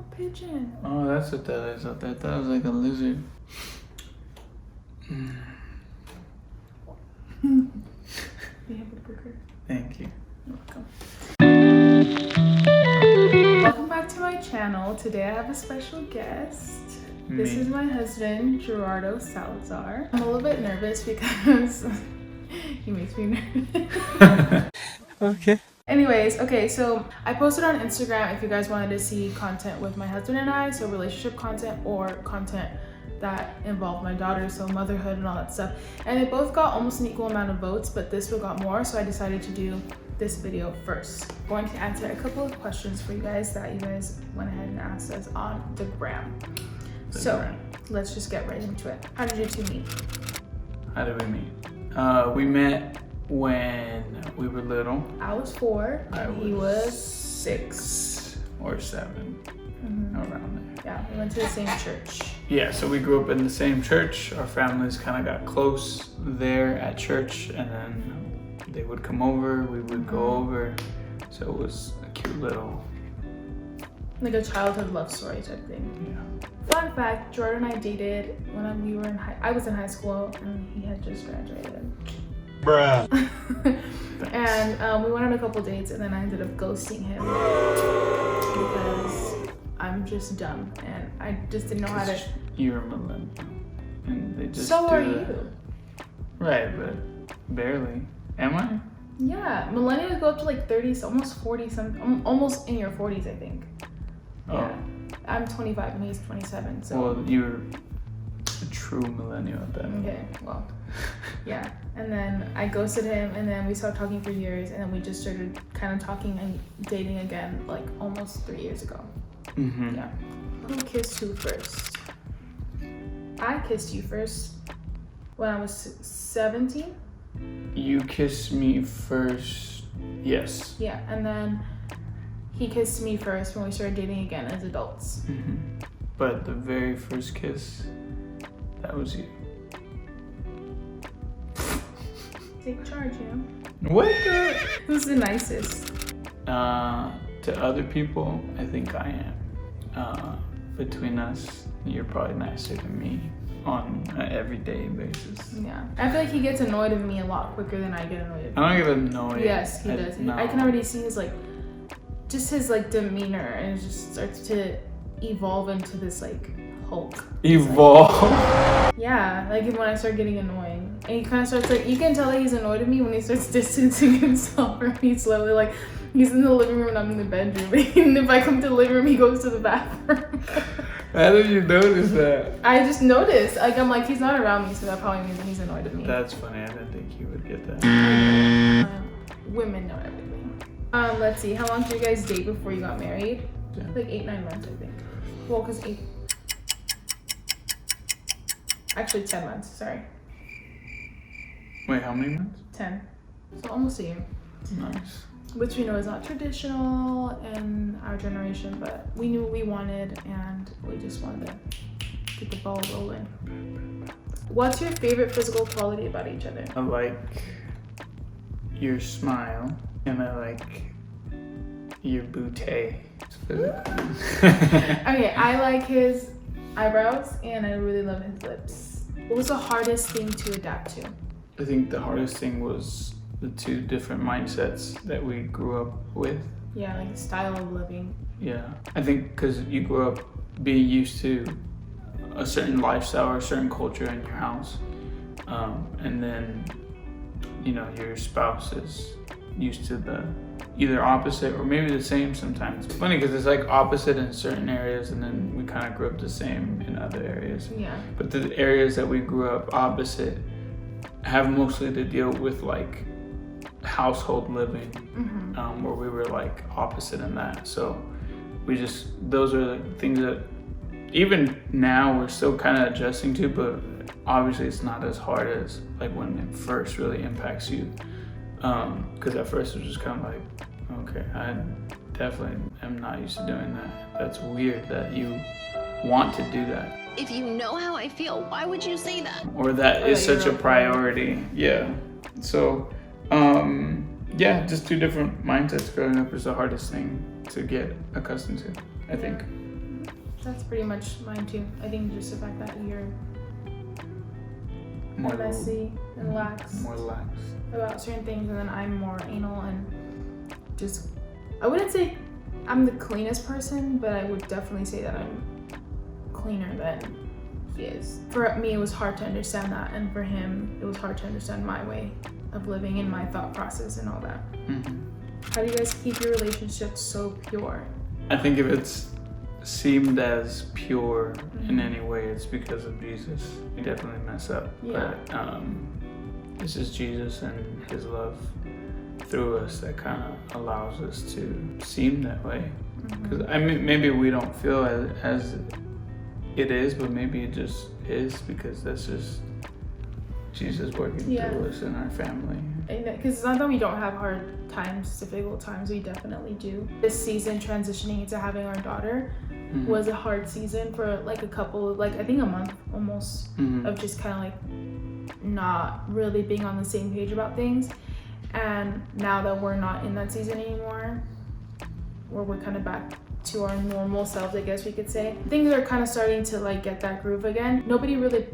a pigeon. Oh, that's what that is. I thought that was like a lizard. You have a burger. Thank you. You're welcome. Welcome back to my channel. Today I have a special guest. This is my husband, Gerardo Salazar. I'm a little bit nervous because he makes me nervous. Okay. Anyways, okay, so I posted on Instagram if you guys wanted to see content with my husband and I, so relationship content or content that involved my daughter, so motherhood and all that stuff. And they both got almost an equal amount of votes, but this one got more, so I decided to do this video first. I'm going to answer a couple of questions for you guys that you guys went ahead and asked us on the gram. So let's just get right into it. How did you two meet? How did we meet? We met when we were little. I was 4 and he was 6 or 7, around there. Yeah, we went to the same church. Yeah, so we grew up in the same church. Our families kind of got close there at church, and then they would come over, we would go over. So it was a cute little, like a childhood love story type thing. yeah. Fun fact, Jordan and I dated when we were I was in high school and he had just graduated. Bruh. And we went on a couple dates and then I ended up ghosting him because I'm just dumb and I just didn't know how to. You're a millennial, and they just So do are that. you. Right, but barely. Am I? Yeah, millennials go up to like 30, almost 40, almost in your 40s, I think. Oh. Yeah. I'm 25 and he's 27, so. Well, you're a true millennial at that point. Okay, well, yeah. And then I ghosted him and then we started talking for years and then we just started kind of talking and dating again like almost 3 years ago. Mm-hmm. Yeah. Who kissed who first? I kissed you first when I was 17. You kissed me first, yes. Yeah, and then he kissed me first when we started dating again as adults. Mm-hmm. But the very first kiss, that was you. Take charge, you know? What the? Who's the nicest? To other people, I think I am. Between us, you're probably nicer than me on an everyday basis. Yeah. I feel like he gets annoyed with me a lot quicker than I get annoyed with him. I don't get annoyed. Yes, he does. No. I can already see his like, just his like demeanor, and it just starts to evolve into this like Hulk. Evolve. Yeah, like when I start getting annoying, and he kind of starts like, you can tell that he's annoyed with me when he starts distancing himself from me slowly. Like he's in the living room and I'm in the bedroom, and if I come to the living room, he goes to the bathroom. How did you notice that? I just noticed. Like I'm like, he's not around me, so that probably means that he's annoyed with me. That's funny. I didn't think you would get that. Women know everything. Let's see. How long did you guys date before you got married? Yeah. Like 8-9 months, I think. Well, cause 8. Actually, 10 months. Sorry, Wait, how many months? 10. So almost a year. Nice. Which we know is not traditional in our generation, but we knew what we wanted and we just wanted to get the ball rolling. What's your favorite physical quality about each other? I like your smile, and I like your bootay. Okay, I like his eyebrows and I really love his lips. What was the hardest thing to adapt to? I think the hardest thing was the 2 different mindsets that we grew up with. Yeah, like the style of living. Yeah, I think because you grew up being used to a certain lifestyle or a certain culture in your house, and then you know your spouse is used to the either opposite or maybe the same sometimes. It's funny because it's like opposite in certain areas and then we kind of grew up the same in other areas. Yeah. But the areas that we grew up opposite have mostly to deal with like household living, where we were like opposite in that. So those are the things that even now we're still kind of adjusting to, but obviously it's not as hard as like when it first really impacts you. Because at first it was just kind of like, okay, I definitely am not used to doing that. That's weird that you want to do that. If you know how I feel, why would you say that? Or that is such a priority. Yeah. So, yeah, just 2 different mindsets growing up is the hardest thing to get accustomed to, I think. That's pretty much mine too. I think just the fact that you're More messy and lax More lax. about certain things, and then I'm more anal and just, I wouldn't say I'm the cleanest person, but I would definitely say that I'm cleaner than he is. For me, it was hard to understand that, and for him, it was hard to understand my way of living and my thought process and all that. How do you guys keep your relationship so pure? I think if it's seemed as pure in any way, it's because of Jesus. We definitely mess up, but it's just Jesus and his love through us that kind of allows us to seem that way. Because I mean, maybe we don't feel as it is, but maybe it just is, because that's just Jesus working through us in our family. Because it's not that we don't have hard times, difficult times, we definitely do. This season, transitioning into having our daughter, was a hard season for like a couple, like I think a month almost, of just kind of like not really being on the same page about things. And now that we're not in that season anymore, where we're kind of back to our normal selves, I guess we could say, things are kind of starting to like get that groove again. Nobody really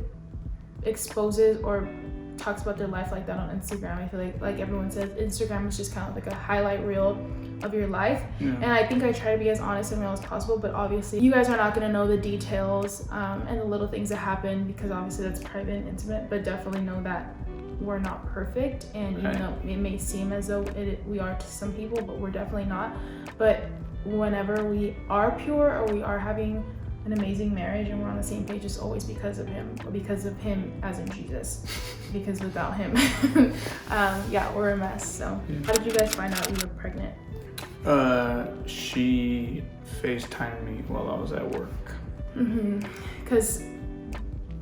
exposes or talks about their life like that on Instagram. I feel like everyone says Instagram is just kind of like a highlight reel of your life. And I think I try to be as honest and real as possible, but obviously you guys are not going to know the details and the little things that happen, because obviously that's private and intimate. But definitely know that we're not perfect, and even though it may seem as though we are to some people, but we're definitely not. But whenever we are pure, or we are having an amazing marriage and we're on the same page, it's always because of him, or because of him as in Jesus, because without him we're a mess. So how did you guys find out you were pregnant? She FaceTimed me while I was at work. Because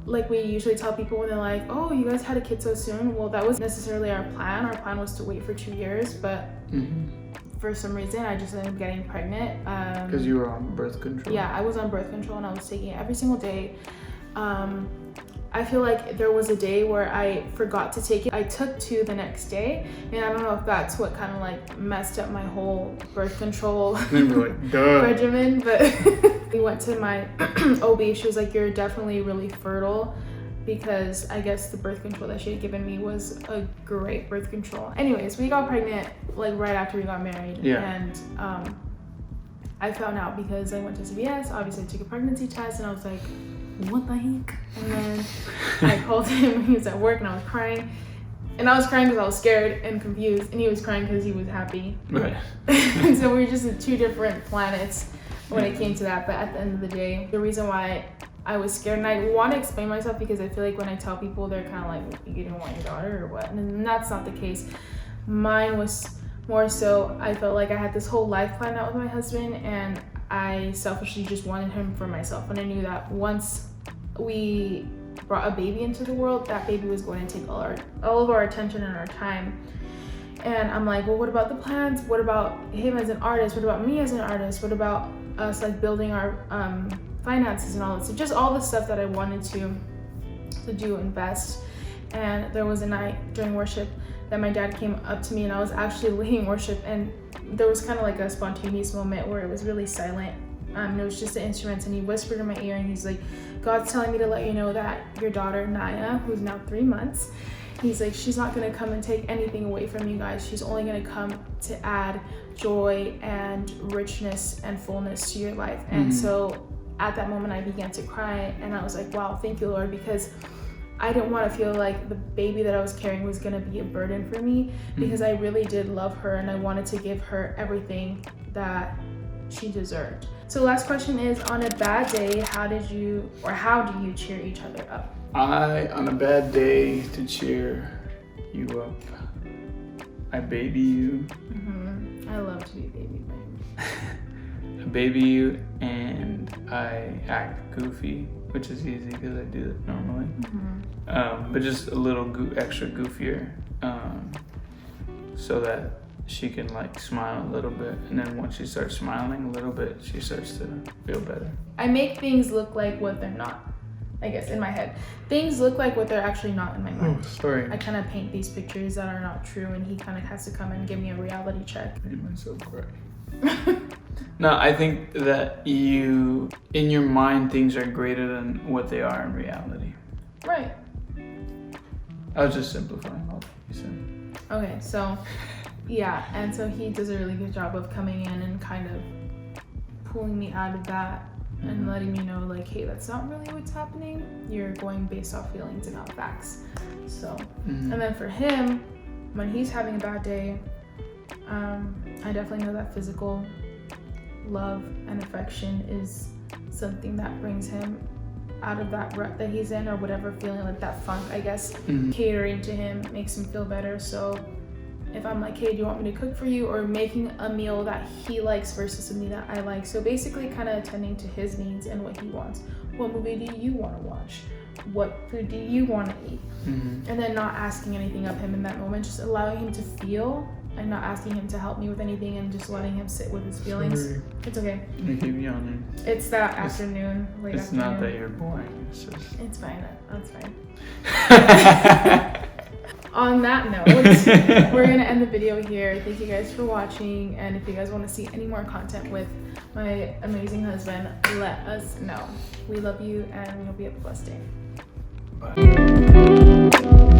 like we usually tell people when they're like, oh, you guys had a kid so soon. Well, that wasn't necessarily our plan. Our plan was to wait for 2 years, but for some reason I just ended up getting pregnant. Because you were on birth control. Yeah, I was on birth control and I was taking it every single day. I feel like there was a day where I forgot to take it. I took 2 the next day, and I don't know if that's what kind of like messed up my whole birth control regimen, but we went to my OB. She was like, you're definitely really fertile, because I guess the birth control that she had given me was a great birth control. Anyways, we got pregnant like right after we got married. And I found out because I went to CVS. Obviously I took a pregnancy test, and I was like, what the heck? And then I called him. He was at work, and I was crying. And I was crying because I was scared and confused, and he was crying because he was happy. And so we were just in 2 different planets when it came to that. But at the end of the day, the reason why I was scared, and I want to explain myself, because I feel like when I tell people, they're kind of like, you didn't want your daughter or what? And that's not the case. Mine was more so, I felt like I had this whole life planned out with my husband, and I selfishly just wanted him for myself. And I knew that once we brought a baby into the world, that baby was going to take all of our attention and our time. And I'm like, well, what about the plans? What about him as an artist? What about me as an artist? What about us like building our finances and all that? So just all the stuff that I wanted to do, invest. And there was a night during worship that my dad came up to me, and I was actually leading worship, and there was kind of like a spontaneous moment where it was really silent. It was just the instruments, and he whispered in my ear, and he's like, God's telling me to let you know that your daughter Naya, who's now 3 months, he's like, she's not going to come and take anything away from you guys. She's only going to come to add joy and richness and fullness to your life. And so at that moment I began to cry, and I was like, wow, thank you, Lord, because I didn't want to feel like the baby that I was carrying was going to be a burden for me, because I really did love her, and I wanted to give her everything that she deserved. So last question is, on a bad day, how do you cheer each other up? On a bad day, to cheer you up, I baby you. I love to be babied by him. I baby you, and I act goofy, which is easy because I do it normally. But just a little extra goofier, so that she can like smile a little bit, and then once she starts smiling a little bit, she starts to feel better. I make things look like what they're not, I guess, in my head. Things look like what they're actually not in my mind. Oh, sorry. I kind of paint these pictures that are not true, and he kind of has to come and give me a reality check. I made myself cry. No, I think that in your mind, things are greater than what they are in reality. Right. I was just simplifying all that you said. Okay, so yeah, and so he does a really good job of coming in and kind of pulling me out of that and letting me know, like, hey, that's not really what's happening. You're going based off feelings and not facts. So, and then for him, when he's having a bad day, I definitely know that physical love and affection is something that brings him out of that rut that he's in, or whatever feeling, like that funk, I guess. Catering to him makes him feel better. So if I'm like, hey, do you want me to cook for you, or making a meal that he likes versus something that I like, so basically kind of attending to his needs and what he wants. What movie do you want to watch? What food do you want to eat? And then not asking anything of him in that moment, just allowing him to feel and not asking him to help me with anything, and just letting him sit with his feelings. Sorry. It's okay. You keep yawning. It's that afternoon, late It's afternoon. not that you're boring. It's just... It's fine. That's fine. On that note, we're going to end the video here. Thank you guys for watching. And if you guys want to see any more content with my amazing husband, let us know. We love you, and we hope you have a blessed day. Bye.